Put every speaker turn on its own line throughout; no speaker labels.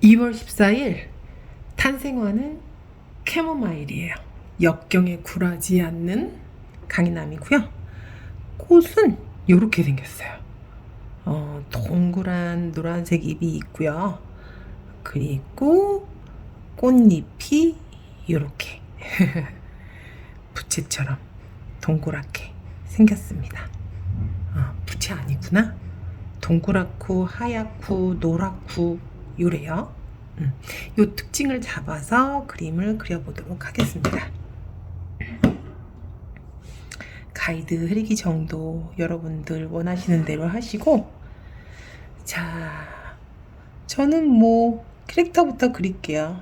2월 14일 탄생화는 캐모마일이에요. 역경에 굴하지 않는 강인함이고요. 꽃은 이렇게 생겼어요. 동그란 노란색 잎이 있고요. 그리고 꽃잎이 이렇게 부채처럼 동그랗게 생겼습니다. 부채 아니구나. 동그랗고 하얗고 노랗고 요래요. 요 특징을 잡아서 그림을 그려보도록 하겠습니다. 가이드 흐리기 정도 여러분들 원하시는 대로 하시고, 자, 저는 뭐 캐릭터부터 그릴게요.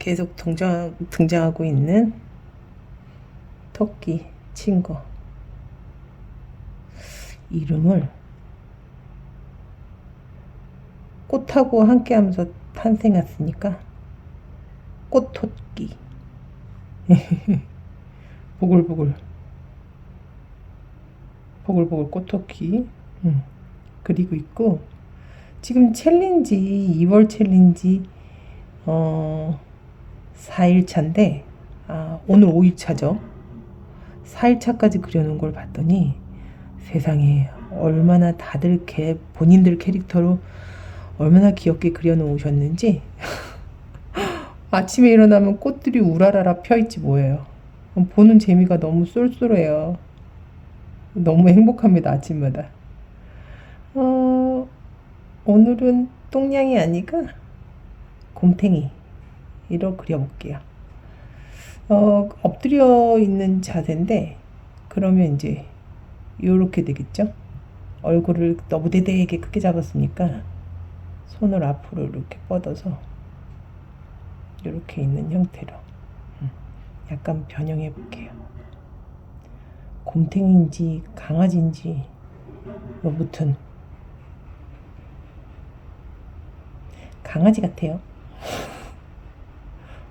계속 등장하고 있는 토끼 친구 이름을 꽃하고 함께 하면서 탄생했으니까 꽃토끼 보글보글 꽃토끼 그리고 있고, 지금 챌린지 2월 챌린지 4일차인데 오늘 5일차죠. 4일차까지 그려놓은 걸 봤더니 세상에 얼마나 다들 본인들 캐릭터로 얼마나 귀엽게 그려놓으셨는지 아침에 일어나면 꽃들이 우라라라 펴있지 뭐예요. 보는 재미가 너무 쏠쏠해요. 너무 행복합니다, 아침마다. 오늘은 똥냥이 아니가 곰탱이로 그려볼게요. 엎드려 있는 자세인데, 그러면 이제 요렇게 되겠죠? 얼굴을 너무 대대하게 크게 잡았으니까 손을 앞으로 이렇게 뻗어서 이렇게 있는 형태로 약간 변형해 볼게요. 곰탱이인지 강아지인지 여부튼 강아지 같아요.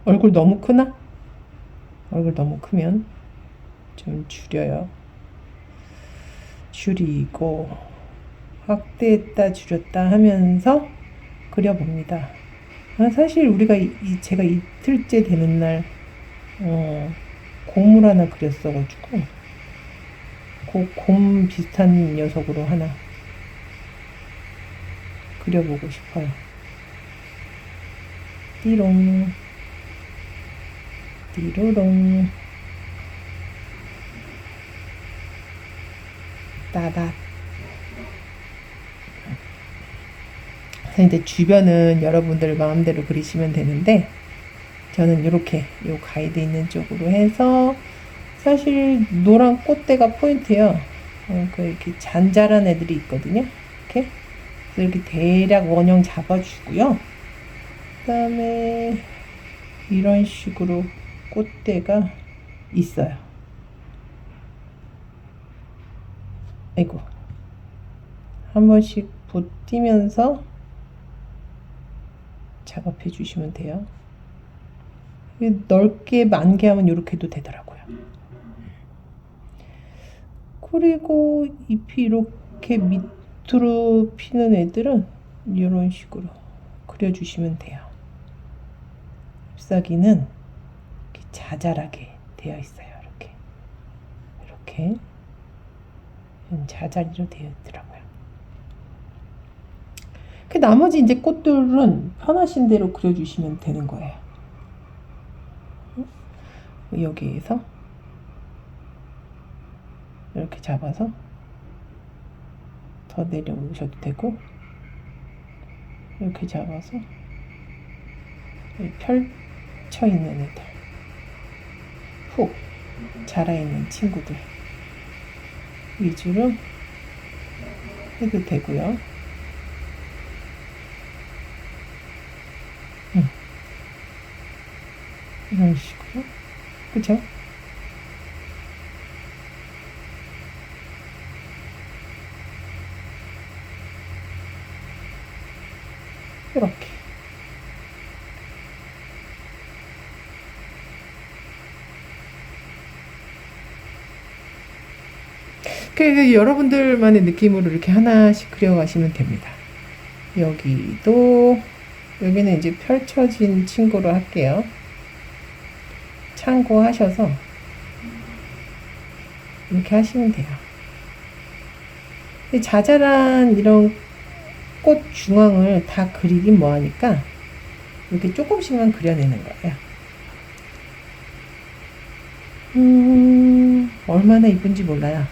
얼굴 너무 크나? 얼굴 너무 크면 좀 줄여요. 줄이고 확대했다 줄였다 하면서 그려봅니다. 사실 우리가 제가 이틀째 되는 날 곰을 하나 그렸어가지고 곰 비슷한 녀석으로 하나 그려보고 싶어요. 띠롱 띠로롱 따닥. 이제 주변은 여러분들 마음대로 그리시면 되는데, 저는 이렇게 요 가이드 있는 쪽으로 해서, 사실 노란 꽃대가 포인트예요. 이렇게 잔잔한 애들이 있거든요. 이렇게 그래서 이렇게 대략 원형 잡아주고요. 그다음에 이런 식으로 꽃대가 있어요. 아이고, 한 번씩 붓띄면서 작업해 주시면 돼요. 넓게 많게 하면 이렇게 해도 되더라고요. 그리고 잎이 이렇게 밑으로 피는 애들은 이런 식으로 그려주시면 돼요. 잎사귀는 이렇게 자잘하게 되어 있어요. 이렇게 자잘이로 되어 있더라고요. 나머지 이제 꽃들은 편하신 대로 그려주시면 되는 거예요. 여기에서 이렇게 잡아서 더 내려오셔도 되고, 이렇게 잡아서 펼쳐 있는 애들, 훅 자라있는 친구들 위주로 해도 되고요. 이런 식으로, 그쵸? 이렇게. 그래서 여러분들만의 느낌으로 이렇게 하나씩 그려가시면 됩니다. 여기도 여기는 이제 펼쳐진 친구로 할게요. 참고하셔서 이렇게 하시면 돼요. 자잘한 이런 꽃 중앙을 다 그리긴 뭐하니까 이렇게 조금씩만 그려내는 거예요. 얼마나 이쁜지 몰라요.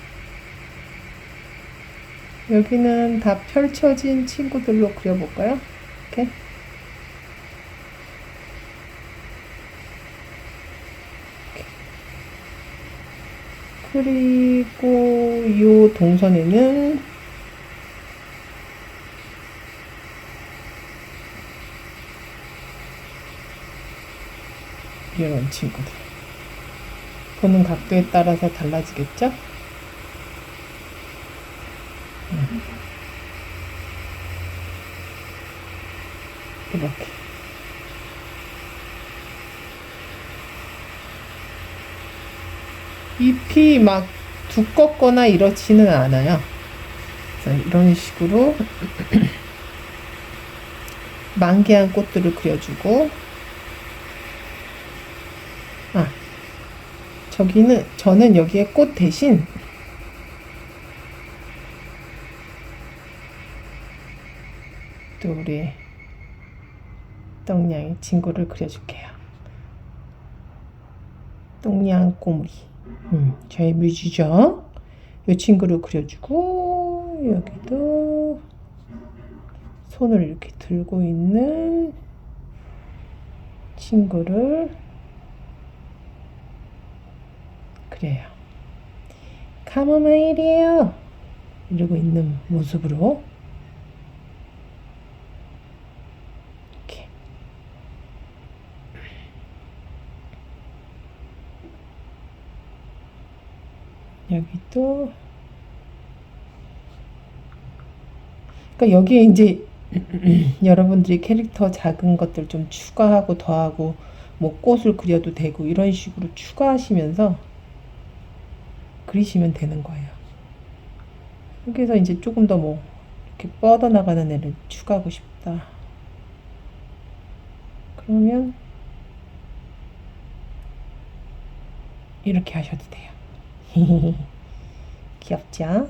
여기는 다 펼쳐진 친구들로 그려볼까요? 이렇게. 그리고 이 동선에는 이런 친구들. 보는 각도에 따라서 달라지겠죠? 이렇게. 잎이 막 두껍거나 이렇지는 않아요. 그래서 이런 식으로 만개한 꽃들을 그려주고, 저는 여기에 꽃 대신 또 우리 똥냥이 친구를 그려줄게요. 똥냥 꼬물이. 저의 뮤즈죠. 이 친구를 그려주고, 여기도 손을 이렇게 들고 있는 친구를 그래요. 카모마일이에요. 이러고 있는 모습으로 이렇게. 여기도. 그러니까 여기에 이제 여러분들이 캐릭터 작은 것들 좀 추가하고 더하고 뭐 꽃을 그려도 되고 이런 식으로 추가하시면서 그리시면 되는 거예요. 여기서 이제 조금 더 뭐 이렇게 뻗어나가는 애를 추가하고 싶다. 그러면 이렇게 하셔도 돼요. 귀엽죠?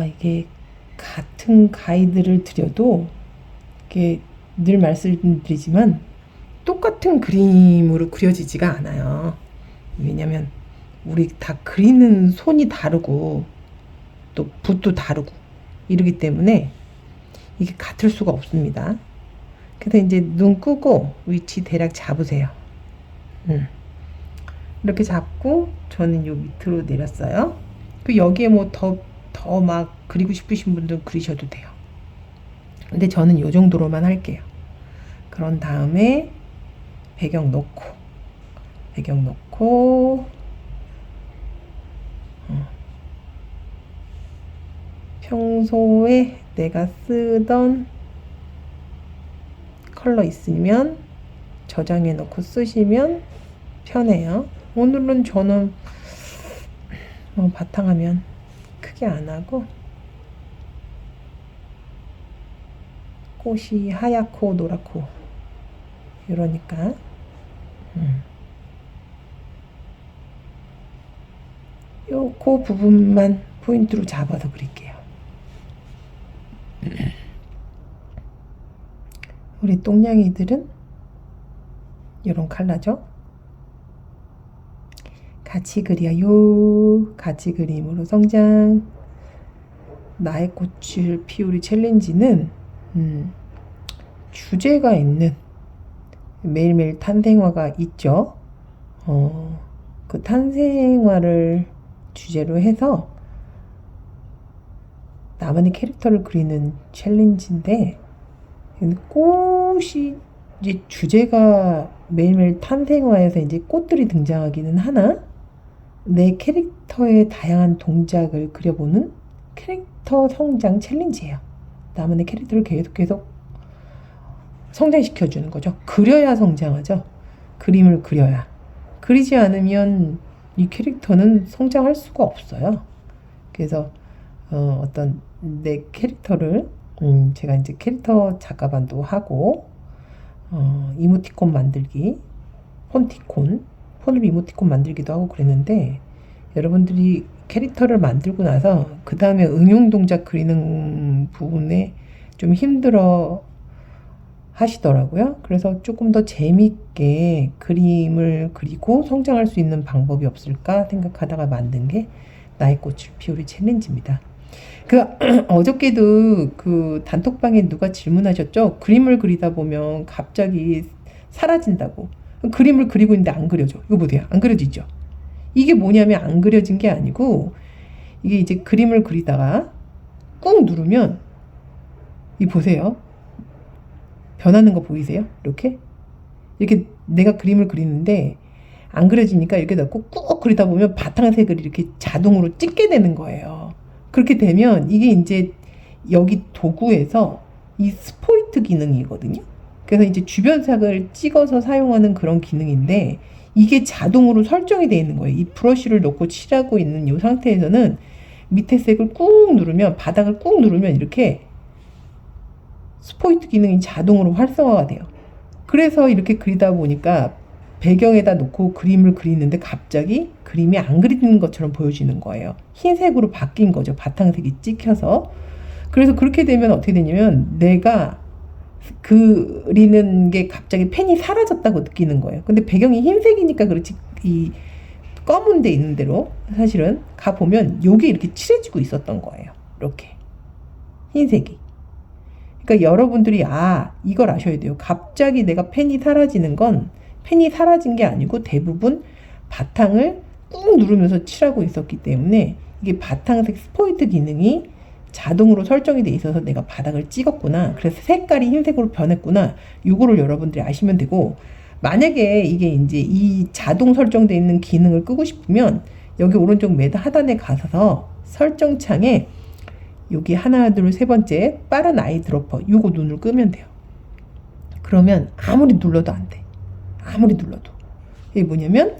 이게 같은 가이드를 드려도 이게 늘 말씀드리지만 똑같은 그림으로 그려지지가 않아요. 왜냐면 우리 다 그리는 손이 다르고 또 붓도 다르고 이러기 때문에 이게 같을 수가 없습니다. 그래서 이제 눈 끄고 위치 대략 잡으세요. 이렇게 잡고 저는 요 밑으로 내렸어요. 그 여기에 뭐 더 막 그리고 싶으신 분들은 그리셔도 돼요. 근데 저는 요 정도로만 할게요. 그런 다음에 배경 놓고 평소에 내가 쓰던 컬러 있으면 저장해 놓고 쓰시면 편해요. 오늘은 저는 바탕화면 크게 안 하고 꽃이 하얗고 노랗고 이러니까 그 부분만 포인트로 잡아서 그릴게요. 우리 똥냥이들은 이런 컬러죠. 같이 그려요. 같이 그림으로 성장. 나의 꽃을 피우리 챌린지는 주제가 있는 매일매일 탄생화가 있죠. 그 탄생화를 주제로 해서 나만의 캐릭터를 그리는 챌린지인데, 꽃이 이제 주제가 매일매일 탄생화에서 이제 꽃들이 등장하기는 하나, 내 캐릭터의 다양한 동작을 그려보는 캐릭터 성장 챌린지예요. 나만의 캐릭터를 계속 성장시켜주는 거죠. 그려야 성장하죠. 그림을 그려야. 그리지 않으면 이 캐릭터는 성장할 수가 없어요. 그래서 어떤 내 캐릭터를 제가 이제 캐릭터 작가반도 하고 이모티콘 만들기, 폰으로 이모티콘 만들기도 하고 그랬는데 여러분들이 캐릭터를 만들고 나서 그 다음에 응용 동작 그리는 부분에 좀 힘들어 하시더라고요. 그래서 조금 더 재밌게 그림을 그리고 성장할 수 있는 방법이 없을까 생각하다가 만든 게 나의 꽃을 피우리 챌린지입니다. 그 어저께도 그 단톡방에 누가 질문하셨죠? 그림을 그리다 보면 갑자기 사라진다고. 그림을 그리고 있는데 안 그려져. 이거 보세요. 안 그려지죠? 이게 뭐냐면 안 그려진 게 아니고 이게 이제 그림을 그리다가 꾹 누르면 이 보세요. 변하는 거 보이세요? 이렇게 내가 그림을 그리는데 안 그려지니까 이렇게 넣고 꾹 그리다 보면 바탕색을 이렇게 자동으로 찍게 되는 거예요. 그렇게 되면 이게 이제 여기 도구에서 이 스포이트 기능이거든요. 그래서 이제 주변색을 찍어서 사용하는 그런 기능인데 이게 자동으로 설정이 되어 있는 거예요. 이 브러쉬를 놓고 칠하고 있는 이 상태에서는 밑에 색을 꾹 누르면 바닥을 꾹 누르면 이렇게 스포이트 기능이 자동으로 활성화가 돼요. 그래서 이렇게 그리다 보니까 배경에다 놓고 그림을 그리는데 갑자기 그림이 안 그리는 것처럼 보여지는 거예요. 흰색으로 바뀐 거죠. 바탕색이 찍혀서. 그래서 그렇게 되면 어떻게 되냐면 내가 그리는 게 갑자기 펜이 사라졌다고 느끼는 거예요. 근데 배경이 흰색이니까 그렇지 이 검은 데 있는 대로 사실은 가보면 요게 이렇게 칠해지고 있었던 거예요. 이렇게 흰색이. 그러니까 여러분들이 이걸 아셔야 돼요. 갑자기 내가 펜이 사라지는 건 펜이 사라진 게 아니고 대부분 바탕을 꾹 누르면서 칠하고 있었기 때문에 이게 바탕색 스포이트 기능이 자동으로 설정이 돼 있어서 내가 바닥을 찍었구나. 그래서 색깔이 흰색으로 변했구나. 요거를 여러분들이 아시면 되고 만약에 이게 이제 이 자동 설정돼 있는 기능을 끄고 싶으면 여기 오른쪽 맨 하단에 가서 설정창에 여기 하나 둘 세 번째 빠른 아이 드로퍼 요거 눈을 끄면 돼요. 그러면 아무리 눌러도 안 돼. 아무리 눌러도. 이게 뭐냐면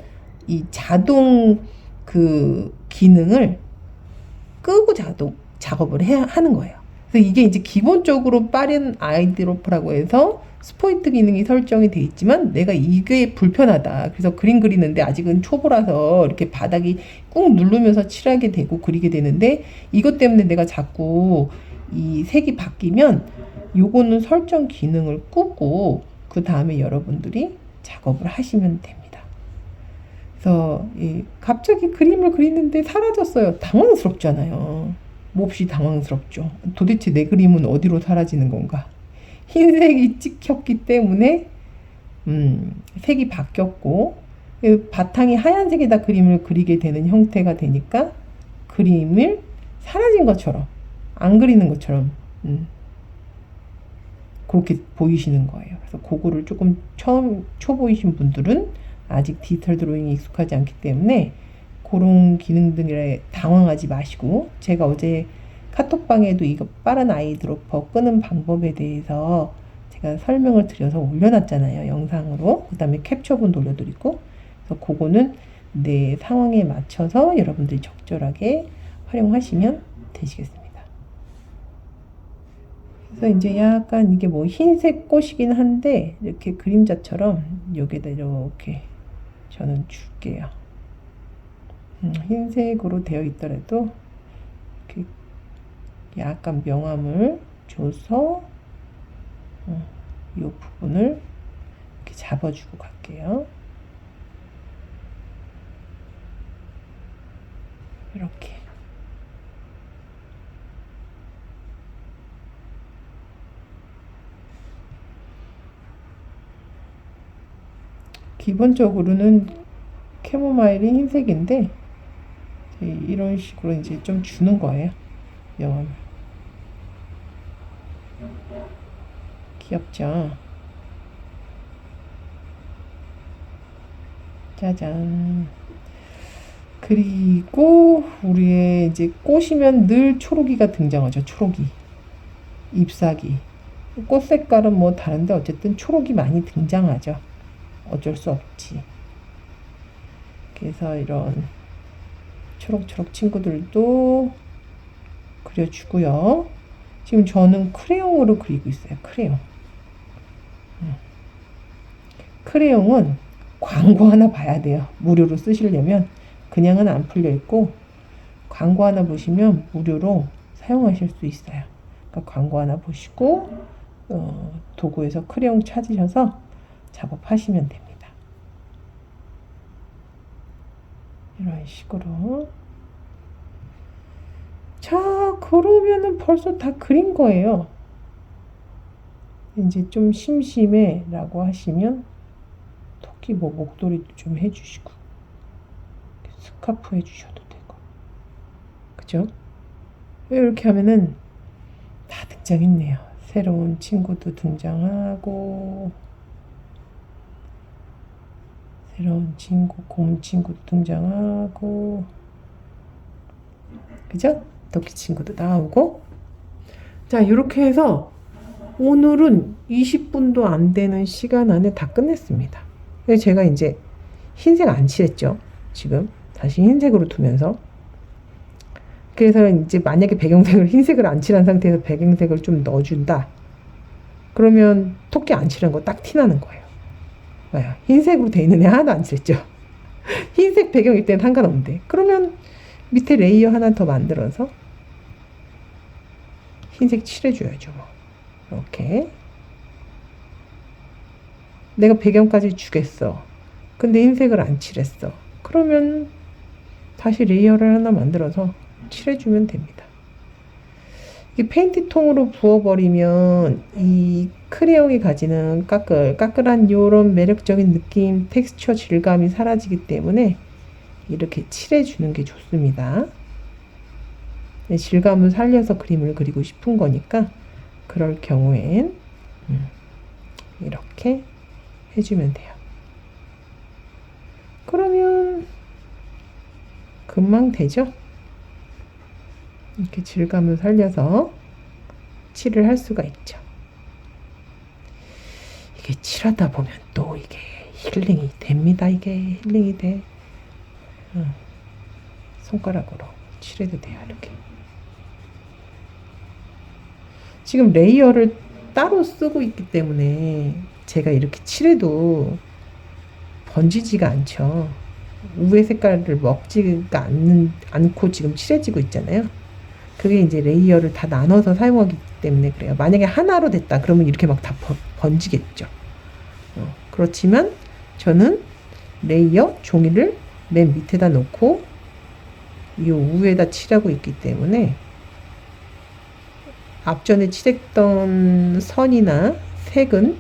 이 자동 그 기능을 끄고 작업을 하는 거예요. 그래서 이게 이제 기본적으로 빠른 아이드로프라고 해서 스포이트 기능이 설정이 돼 있지만 내가 이게 불편하다. 그래서 그림 그리는데 아직은 초보라서 이렇게 바닥이 꾹 누르면서 칠하게 되고 그리게 되는데 이것 때문에 내가 자꾸 이 색이 바뀌면 요거는 설정 기능을 끄고 그 다음에 여러분들이 작업을 하시면 됩니다. 그래서 갑자기 그림을 그리는데 사라졌어요. 당황스럽잖아요. 몹시 당황스럽죠. 도대체 내 그림은 어디로 사라지는 건가? 흰색이 찍혔기 때문에 색이 바뀌었고 바탕이 하얀색에다 그림을 그리게 되는 형태가 되니까 그림을 사라진 것처럼 안 그리는 것처럼 그렇게 보이시는 거예요. 그래서 그거를 조금 처음 초보이신 분들은 아직 디지털 드로잉이 익숙하지 않기 때문에 그런 기능들에 당황하지 마시고 제가 어제 카톡방에도 이거 빠른 아이 드로퍼 끄는 방법에 대해서 제가 설명을 드려서 올려놨잖아요. 영상으로. 그 다음에 캡처본도 올려드리고 그래서 그거는 내 상황에 맞춰서 여러분들이 적절하게 활용하시면 되시겠습니다. 그래서 이제 약간 이게 뭐 흰색 꽃이긴 한데 이렇게 그림자처럼 여기다 이렇게 저는 줄게요. 흰색으로 되어 있더라도 이렇게 약간 명암을 줘서 이 부분을 이렇게 잡아주고 갈게요. 이렇게. 기본적으로는 캐모마일이 흰색인데 이런 식으로 이제 좀 주는 거예요. 명암을. 귀엽죠? 짜잔. 그리고 우리의 이제 꽃이면 늘 초록이가 등장하죠. 초록이. 잎사귀. 꽃 색깔은 뭐 다른데 어쨌든 초록이 많이 등장하죠. 어쩔 수 없지. 그래서 이런 초록초록 친구들도 그려주고요. 지금 저는 크레용으로 그리고 있어요. 크레용. 크레용은 광고 하나 봐야 돼요. 무료로 쓰시려면. 그냥은 안 풀려 있고 광고 하나 보시면 무료로 사용하실 수 있어요. 그러니까 광고 하나 보시고 도구에서 크레용 찾으셔서 작업하시면 됩니다. 이런 식으로. 자, 그러면은 벌써 다 그린 거예요. 이제 좀 심심해 라고 하시면 토끼 뭐 목도리도 좀 해주시고 스카프 해주셔도 되고, 그죠? 이렇게 하면은 다 등장했네요. 새로운 친구도 등장하고, 새로운 친구, 곰 친구도 등장하고, 그죠? 토끼 친구도 나오고. 자, 이렇게 해서 오늘은 20분도 안 되는 시간 안에 다 끝냈습니다. 그래서 제가 이제 흰색 안 칠했죠. 지금 다시 흰색으로 두면서. 그래서 이제 만약에 배경색을 흰색을 안 칠한 상태에서 배경색을 좀 넣어준다. 그러면 토끼 안 칠한 거 딱 티나는 거예요. 왜요? 흰색으로 돼 있는 애 하나도 안 칠했죠. 흰색 배경일 때는 상관없는데. 그러면 밑에 레이어 하나 더 만들어서 흰색 칠해줘야죠. 뭐. 이렇게. 내가 배경까지 주겠어. 근데 흰색을 안 칠했어. 그러면 다시 레이어를 하나 만들어서 칠해주면 됩니다. 이 페인트 통으로 부어버리면 이 크레용이 가지는 까끌까끌한 요런 매력적인 느낌, 텍스처 질감이 사라지기 때문에 이렇게 칠해주는 게 좋습니다. 질감을 살려서 그림을 그리고 싶은 거니까 그럴 경우엔 이렇게 해주면 돼요. 그러면 금방 되죠? 이렇게 질감을 살려서 칠을 할 수가 있죠. 이게 칠하다 보면 또 이게 힐링이 됩니다. 이게 힐링이 돼. 손가락으로 칠해도 돼요. 이렇게. 지금 레이어를 따로 쓰고 있기 때문에 제가 이렇게 칠해도 번지지가 않죠. 우의 색깔을 먹지가 않고 지금 칠해지고 있잖아요. 그게 이제 레이어를 다 나눠서 사용하기 때문에 그래요. 만약에 하나로 됐다 그러면 이렇게 막 다 번지겠죠. 그렇지만 저는 레이어 종이를 맨 밑에다 놓고 이 우에다 칠하고 있기 때문에 앞전에 칠했던 선이나 색은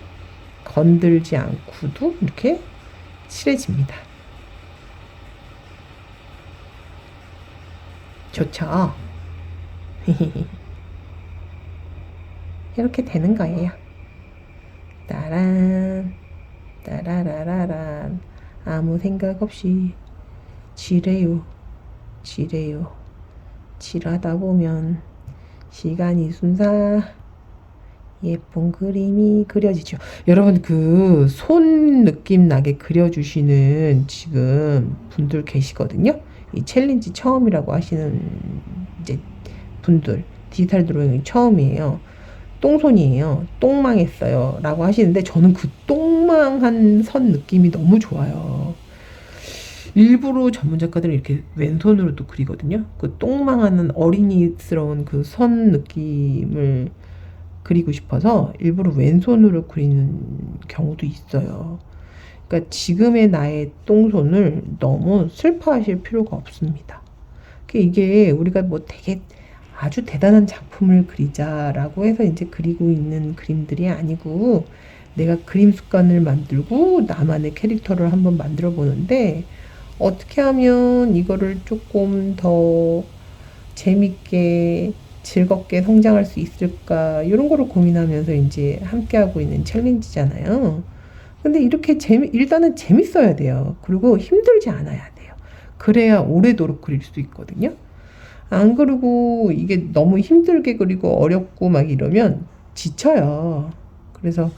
건들지 않고도 이렇게 칠해집니다. 좋죠? 이렇게 되는 거예요. 따란 따라라라란 아무 생각 없이 칠해요. 칠하다 보면 시간이 순사 예쁜 그림이 그려지죠. 여러분 그 손 느낌 나게 그려주시는 지금 분들 계시거든요. 이 챌린지 처음이라고 하시는 이제 분들, 디지털 드로잉이 처음이에요. 똥손이에요. 똥망했어요 라고 하시는데 저는 그 똥망한 선 느낌이 너무 좋아요. 일부러 전문 작가들은 이렇게 왼손으로도 그리거든요. 그 똥망하는 어린이스러운 그 선 느낌을 그리고 싶어서 일부러 왼손으로 그리는 경우도 있어요. 그러니까 지금의 나의 똥손을 너무 슬퍼하실 필요가 없습니다. 이게 우리가 뭐 되게 아주 대단한 작품을 그리자라고 해서 이제 그리고 있는 그림들이 아니고 내가 그림 습관을 만들고 나만의 캐릭터를 한번 만들어 보는데 어떻게 하면 이거를 조금 더 재밌게 즐겁게 성장할 수 있을까 이런 거를 고민하면서 이제 함께하고 있는 챌린지잖아요. 근데 이렇게 일단은 재밌어야 돼요. 그리고 힘들지 않아야 돼요. 그래야 오래도록 그릴 수 있거든요. 안 그리고 이게 너무 힘들게 그리고 어렵고 막 이러면 지쳐요. 그래서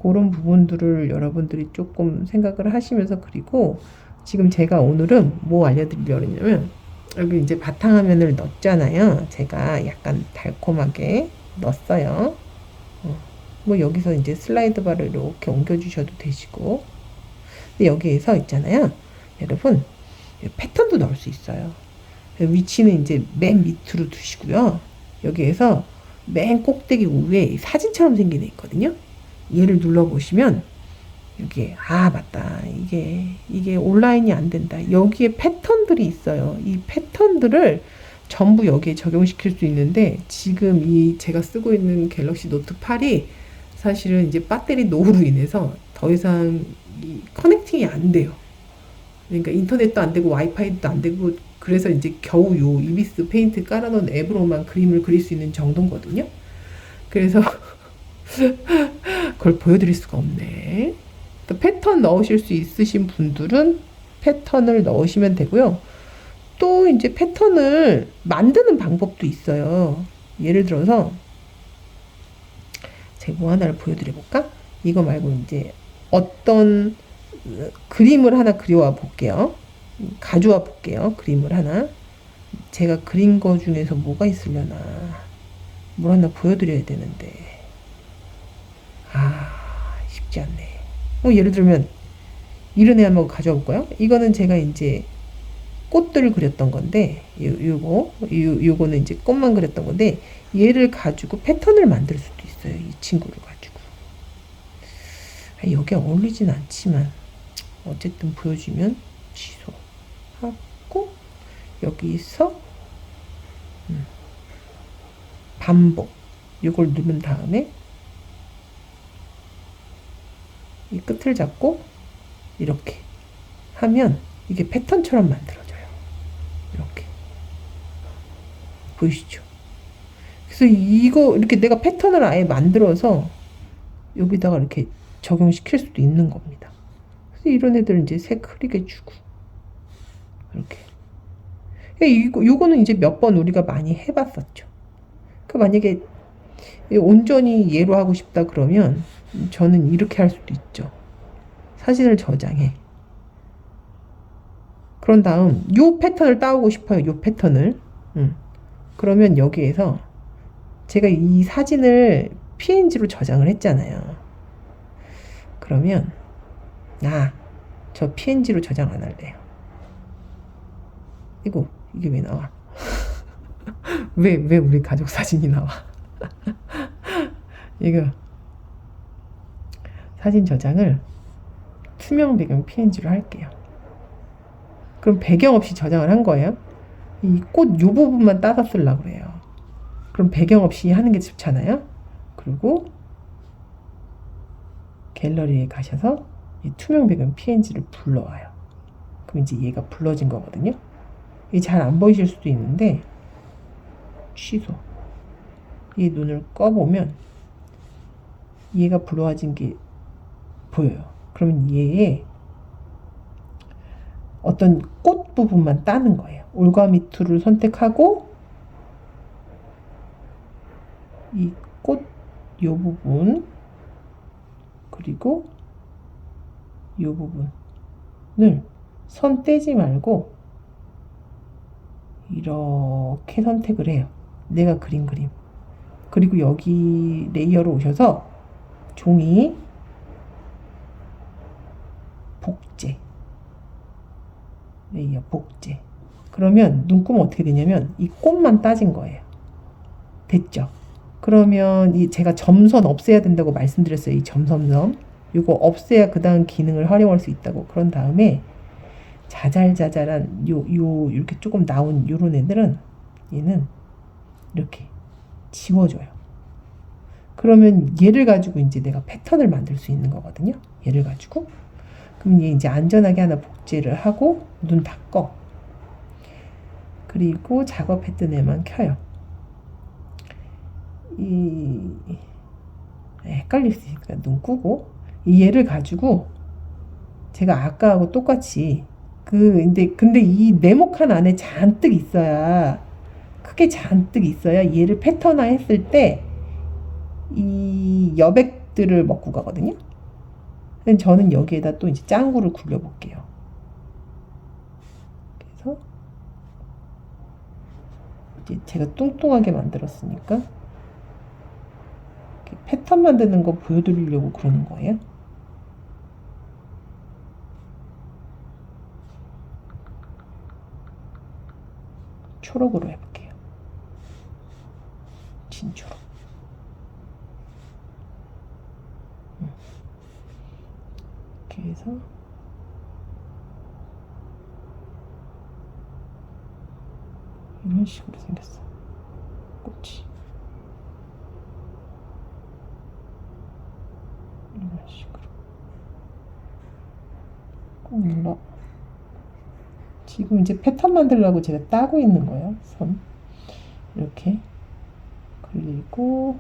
그런 부분들을 여러분들이 조금 생각을 하시면서 그리고 지금 제가 오늘은 뭐 알려드리려고 했냐면, 여기 이제 바탕화면을 넣었잖아요. 제가 약간 달콤하게 넣었어요. 뭐 여기서 이제 슬라이드 바를 이렇게 옮겨주셔도 되시고, 근데 여기에서 있잖아요. 여러분, 패턴도 넣을 수 있어요. 위치는 이제 맨 밑으로 두시고요. 여기에서 맨 꼭대기 위에 사진처럼 생긴 애 있거든요. 얘를 눌러보시면 여기에 맞다, 이게 온라인이 안 된다. 여기에 패턴들이 있어요. 이 패턴들을 전부 여기에 적용시킬 수 있는데, 지금 이 제가 쓰고 있는 갤럭시 노트 8이 사실은 이제 배터리 노후로 인해서 더 이상 이 커넥팅이 안 돼요. 그러니까 인터넷도 안 되고 와이파이도 안 되고, 그래서 이제 겨우 요 이비스 페인트 깔아놓은 앱으로만 그림을 그릴 수 있는 정도거든요. 그래서 그걸 보여드릴 수가 없네. 또 패턴 넣으실 수 있으신 분들은 패턴을 넣으시면 되고요. 또 이제 패턴을 만드는 방법도 있어요. 예를 들어서 제가 뭐 하나를 보여드려 볼까? 이거 말고 이제 어떤 그림을 하나 그려와 볼게요. 가져와 볼게요. 그림을 하나. 제가 그린 거 중에서 뭐가 있으려나. 뭘 하나 보여드려야 되는데. 쉽지 않네. 예를 들면 이런 애 한번 가져와 볼까요? 이거는 제가 이제 꽃들을 그렸던 건데, 요거는 이제 꽃만 그렸던 건데, 얘를 가지고 패턴을 만들 수도 있어요. 이 친구를 가지고. 여기에 어울리진 않지만 어쨌든 보여주면 취소하고, 여기서 반복, 이걸 누른 다음에 이 끝을 잡고 이렇게 하면 이게 패턴처럼 만들어져요. 이렇게 보이시죠? 그래서 이거 이렇게 내가 패턴을 아예 만들어서 여기다가 이렇게 적용시킬 수도 있는 겁니다. 그래서 이런 애들 이제 색 흐리게 주고 이렇게. 요거는 이제 몇 번 우리가 많이 해봤었죠. 그 만약에 온전히 얘로 하고 싶다 그러면 저는 이렇게 할 수도 있죠. 사진을 저장해. 그런 다음 요 패턴을 따오고 싶어요. 요 패턴을. 그러면 여기에서 제가 이 사진을 PNG로 저장을 했잖아요. 그러면 저 PNG로 저장 안 할래요. 이게 왜 나와? 왜 우리 가족 사진이 나와? 이거 사진 저장을 투명 배경 PNG로 할게요. 그럼 배경 없이 저장을 한 거예요. 이 꽃 요 부분만 따서 쓰려고 그래요. 그럼 배경 없이 하는 게 좋잖아요. 그리고 갤러리에 가셔서 이 투명 배경 PNG를 불러와요. 그럼 이제 얘가 불러진 거거든요. 이게 잘 안 보이실 수도 있는데, 취소. 이 눈을 꺼보면 얘가 불러와진 게 보여요. 그러면 얘의 어떤 꽃 부분만 따는 거예요. 올가미 툴을 선택하고 이 꽃 요 부분, 그리고 요 부분을 선 떼지 말고 이렇게 선택을 해요. 내가 그린 그림. 그리고 여기 레이어로 오셔서 종이 복제, 레이어 복제. 그러면 눈금은 어떻게 되냐면 이 꽃만 따진 거예요. 됐죠? 그러면 이 제가 점선 없애야 된다고 말씀드렸어요. 이 점선점 이거 없애야 그 다음 기능을 활용할 수 있다고. 그런 다음에 자잘자잘한 이렇게 조금 나온 요런 애들은 얘는 이렇게 지워줘요. 그러면 얘를 가지고 이제 내가 패턴을 만들 수 있는 거거든요. 얘를 가지고. 그럼 얘 이제 안전하게 하나 복제를 하고 눈 다 꺼. 그리고 작업했던 애만 켜요. 헷갈릴 수 있으니까 눈 끄고, 이 얘를 가지고 제가 아까하고 똑같이 근데 이 네모칸 안에 잔뜩 있어야, 크게 잔뜩 있어야 얘를 패턴화 했을 때 이 여백들을 먹고 가거든요. 저는 여기에다 또 이제 짱구를 굴려 볼게요. 이제 제가 뚱뚱하게 만들었으니까 패턴 만드는 거 보여드리려고 그러는 거예요. 초록으로 해볼게요. 진초록. 이렇게 해서 이런 식으로 생겼어. 꽃이. 이런 식으로. 꼭 눌러. 지금 이제 패턴 만들려고 제가 따고 있는 거예요. 선. 이렇게. 그리고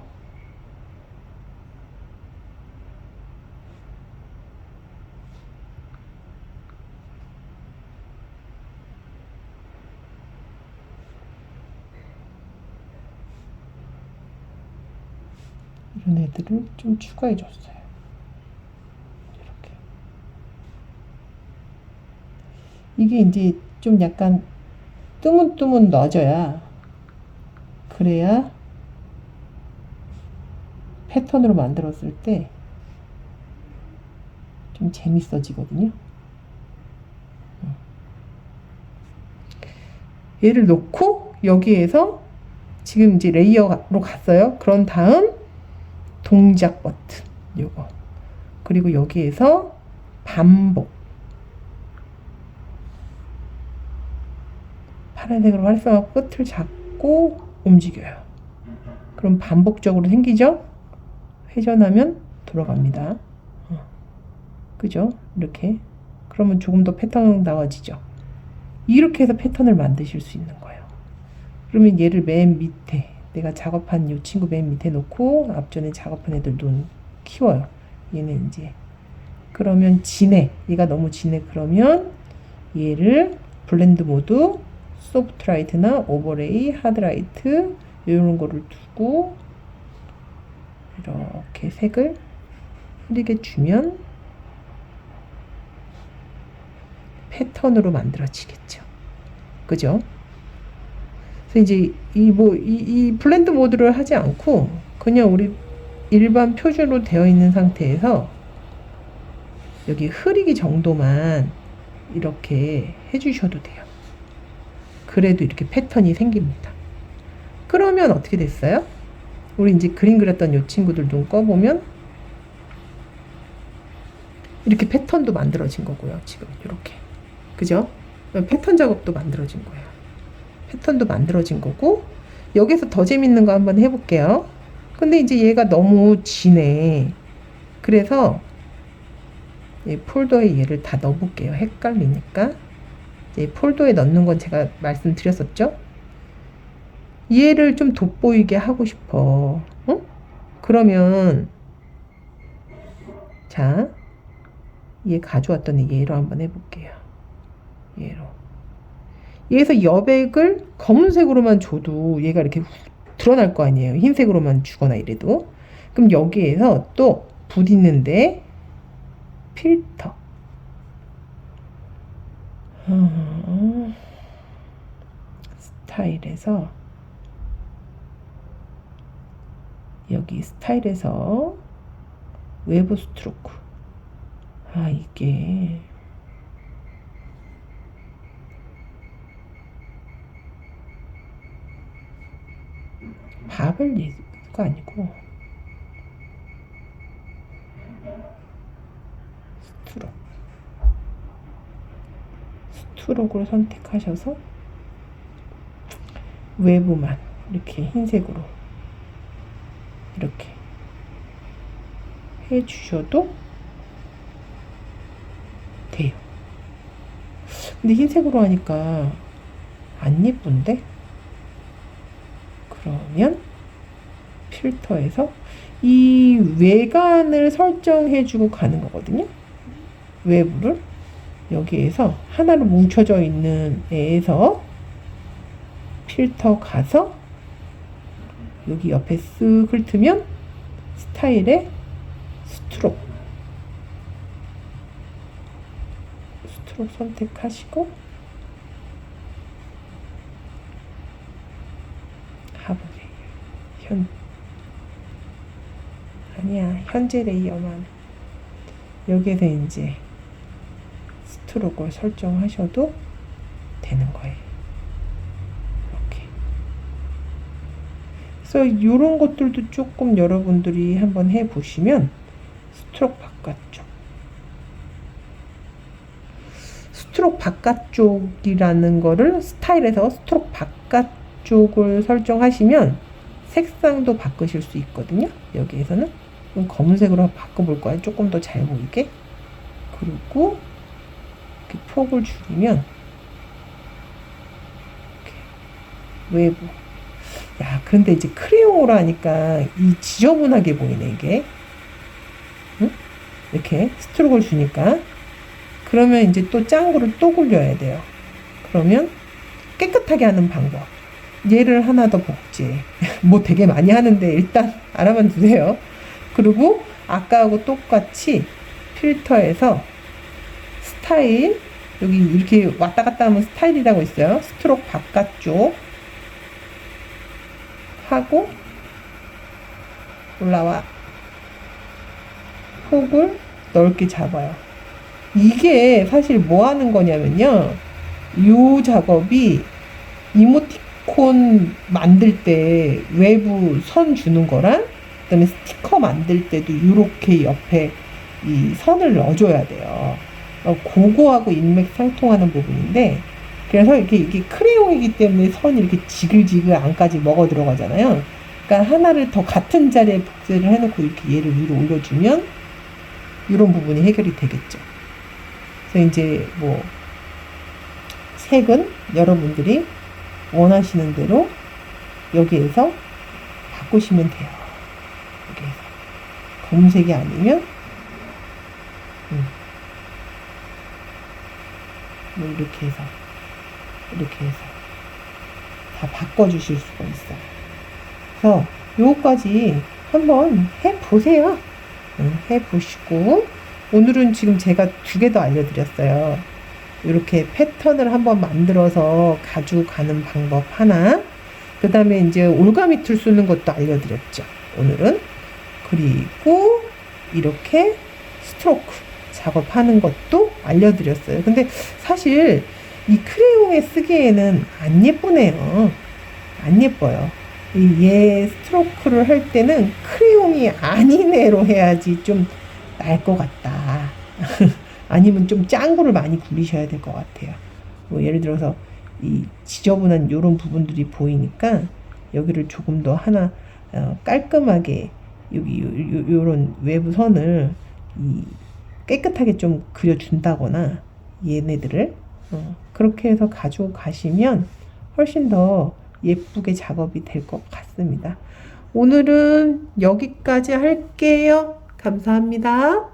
이런 애들을 좀 추가해 줬어요. 이렇게. 이게 이제 좀 약간 뜨문뜨문 넣어줘야, 그래야 패턴으로 만들었을 때 좀 재밌어지거든요. 얘를 놓고 여기에서 지금 이제 레이어로 갔어요. 그런 다음 동작 버튼 요거, 그리고 여기에서 반복, 파란색으로 활성화 끝을 잡고 움직여요. 그럼 반복적으로 생기죠? 회전하면 돌아갑니다. 그죠? 이렇게. 그러면 조금 더 패턴 나와지죠. 이렇게 해서 패턴을 만드실 수 있는 거예요. 그러면 얘를 맨 밑에, 내가 작업한 이 친구 맨 밑에 놓고 앞전에 작업한 애들도 키워요. 얘는 이제, 그러면 진해, 얘가 너무 진해. 그러면 얘를 블렌드 모드, 소프트 라이트나 오버레이, 하드 라이트 이런 거를 두고 이렇게 색을 흐리게 주면 패턴으로 만들어지겠죠. 그죠? 그래서 이제 이 블렌드 모드를 하지 않고 그냥 우리 일반 표준으로 되어 있는 상태에서 여기 흐리기 정도만 이렇게 해주셔도 돼요. 그래도 이렇게 패턴이 생깁니다. 그러면 어떻게 됐어요? 우리 이제 그림 그렸던 이 친구들 눈 꺼보면 이렇게 패턴도 만들어진 거고요. 지금 이렇게. 그죠? 패턴 작업도 만들어진 거예요. 패턴도 만들어진 거고, 여기서 더 재밌는 거 한번 해볼게요. 근데 이제 얘가 너무 진해. 그래서 이 폴더에 얘를 다 넣어볼게요. 헷갈리니까. 이제 폴더에 넣는 건 제가 말씀드렸었죠? 얘를 좀 돋보이게 하고 싶어. 그러면 자, 얘 가져왔더니 얘로 한번 해볼게요. 얘로. 얘에서 여백을 검은색으로만 줘도 얘가 이렇게 드러날 거 아니에요. 흰색으로만 주거나 이래도. 그럼 여기에서 또 붓 있는데 필터. 스타일에서 여기 스타일에서 외부 스트로크. 이게 밥을 얘가 아니고 스트로크를 선택하셔서 외부만 이렇게 흰색으로 이렇게 해주셔도 돼요. 근데 흰색으로 하니까 안 예쁜데? 그러면 필터에서 이 외관을 설정해주고 가는 거거든요. 외부를 여기에서 하나로 뭉쳐져 있는 애에서 필터 가서 여기 옆에 쓱 훑으면 스타일에 스트록 선택하시고 아니야, 현재 레이어만. 여기에서 이제 스트로크를 설정하셔도 되는 거예요. 이렇게. 그래서 이런 것들도 조금 여러분들이 한번 해보시면 스트로크 바깥쪽이라는 거를 스타일에서 스트로크 바깥쪽을 설정하시면 색상도 바꾸실 수 있거든요. 여기에서는 검은색으로 바꿔볼 거예요. 조금 더 잘 보이게. 그리고 이렇게 폭을 줄이면 이렇게 외부. 야, 그런데 이제 크레용으로 하니까 이 지저분하게 보이네, 이게. 응? 이렇게 스트로크를 주니까. 그러면 이제 또 짱구를 또 굴려야 돼요. 그러면 깨끗하게 하는 방법. 얘를 하나 더 복제. 뭐 되게 많이 하는데 일단 알아만 두세요. 그리고 아까하고 똑같이 필터에서 스타일, 여기 이렇게 왔다 갔다 하면 스타일이라고 있어요. 스트로크 바깥쪽 하고 올라와. 폭을 넓게 잡아요. 이게 사실 뭐 하는 거냐면요. 이 작업이 이모티콘 만들 때 외부 선 주는 거랑 그다음에 스티커 만들 때도 이렇게 옆에 이 선을 넣어줘야 돼요. 그거하고 인맥상통하는 부분인데, 그래서 이게 크레용이기 때문에 선이 이렇게 지글지글 안까지 먹어 들어가잖아요. 그러니까 하나를 더 같은 자리에 복제를 해놓고 이렇게 얘를 위로 올려주면 이런 부분이 해결이 되겠죠. 그래서 이제 뭐 색은 여러분들이 원하시는 대로 여기에서 바꾸시면 돼요. 여기에서 검은색이 아니면 뭐 이렇게 해서 다 바꿔주실 수가 있어요. 그래서 요거까지 한번 해보세요. 해보시고, 오늘은 지금 제가 2개 더 알려드렸어요. 이렇게 패턴을 한번 만들어서 가져가는 방법 하나, 그 다음에 이제 올가미 툴 쓰는 것도 알려드렸죠, 오늘은. 그리고 이렇게 스트로크 작업하는 것도 알려드렸어요. 근데 사실 이 크레용에 쓰기에는 안 예쁘네요. 안 예뻐요. 얘 스트로크를 할 때는 크레용이 아닌 애로 해야지 좀 나을 것 같다. 아니면 좀 짱구를 많이 굴리셔야 될 것 같아요. 뭐 예를 들어서 이 지저분한 요런 부분들이 보이니까 여기를 조금 더 하나 깔끔하게 여기 요런 외부 선을 깨끗하게 좀 그려준다거나 얘네들을 그렇게 해서 가지고 가시면 훨씬 더 예쁘게 작업이 될 것 같습니다. 오늘은 여기까지 할게요. 감사합니다.